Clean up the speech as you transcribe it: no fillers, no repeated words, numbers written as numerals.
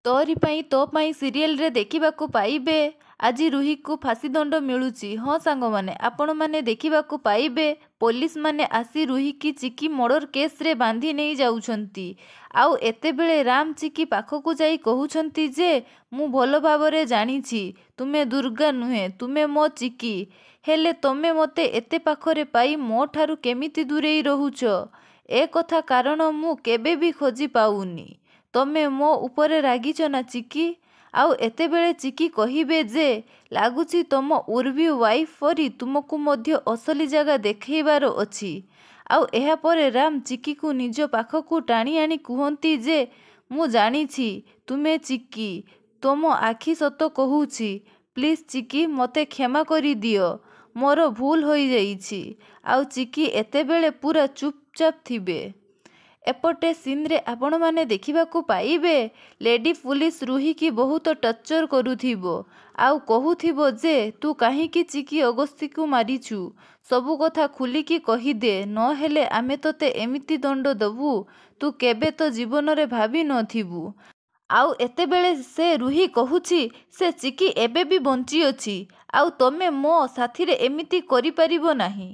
ତୋରି ପାଇଁ ତୋ ପାଇଁ ସିରିଏଲରେ ଦେଖିବାକୁ ପାଇବେ ଆଜି ରୁହିକୁ ଫାଶୀଦଣ୍ଡ ମିଳୁଛି। ହଁ ସାଙ୍ଗମାନେ, ଆପଣମାନେ ଦେଖିବାକୁ ପାଇବେ ପୋଲିସମାନେ ଆସି ରୁହିକି ଚିକି ମର୍ଡର କେସ୍ରେ ବାନ୍ଧି ନେଇ ଯାଉଛନ୍ତି। ଆଉ ଏତେବେଳେ ରାମ ଚିକି ପାଖକୁ ଯାଇ କହୁଛନ୍ତି ଯେ ମୁଁ ଭଲ ଭାବରେ ଜାଣିଛି ତୁମେ ଦୁର୍ଗା ନୁହେଁ, ତୁମେ ମୋ ଚିକି। ହେଲେ ତମେ ମୋତେ ଏତେ ପାଖରେ ପାଇ ମୋ ଠାରୁ କେମିତି ଦୂରେଇ ରହୁଛ? ଏ କଥା କାରଣ ମୁଁ କେବେ ବି ଖୋଜି ପାଉନି। ତମେ ମୋ ଉପରେ ରାଗିଛ ନା ଚିକି? ଆଉ ଏତେବେଳେ ଚିକି କହିବେ ଯେ ଲାଗୁଛି ତମ ଉର୍ବି ୱାଇଫ୍ ପରି ତୁମକୁ ମଧ୍ୟ ଅସଲି ଜାଗା ଦେଖେଇବାର ଅଛି। ଆଉ ଏହାପରେ ରାମ ଚିକିକୁ ନିଜ ପାଖକୁ ଟାଣି ଆଣି କୁହନ୍ତି ଯେ ମୁଁ ଜାଣିଛି ତୁମେ ଚିକି, ତମ ଆଖି ସତ କହୁଛି। ପ୍ଲିଜ୍ ଚିକି, ମୋତେ କ୍ଷମା କରିଦିଅ, ମୋର ଭୁଲ ହୋଇଯାଇଛି। ଆଉ ଚିକି ଏତେବେଳେ ପୁରା ଚୁପଚାପ ଥିବେ। ଏପଟେ ସିନ୍ରେ ଆପଣମାନେ ଦେଖିବାକୁ ପାଇବେ ଲେଡି ପୁଲିସ ରୁହିକି ବହୁତ ଟର୍ଚର କରୁଥିବ। ଆଉ କହୁଥିବ ଯେ ତୁ କାହିଁକି ଚିକି ଅଗସ୍ତିକୁ ମାରିଛୁ? ସବୁ କଥା ଖୋଲିକି କହିଦେ, ନହେଲେ ଆମେ ତୋତେ ଏମିତି ଦଣ୍ଡ ଦବୁ ତୁ କେବେ ତ ଜୀବନରେ ଭାବି ନଥିବୁ। ଆଉ ଏତେବେଳେ ସେ ରୁହି କହୁଛି ସେ ଚିକି ଏବେ ବି ବଞ୍ଚିଅଛି। ଆଉ ତମେ ମୋ ସାଥିରେ ଏମିତି କରିପାରିବ ନାହିଁ।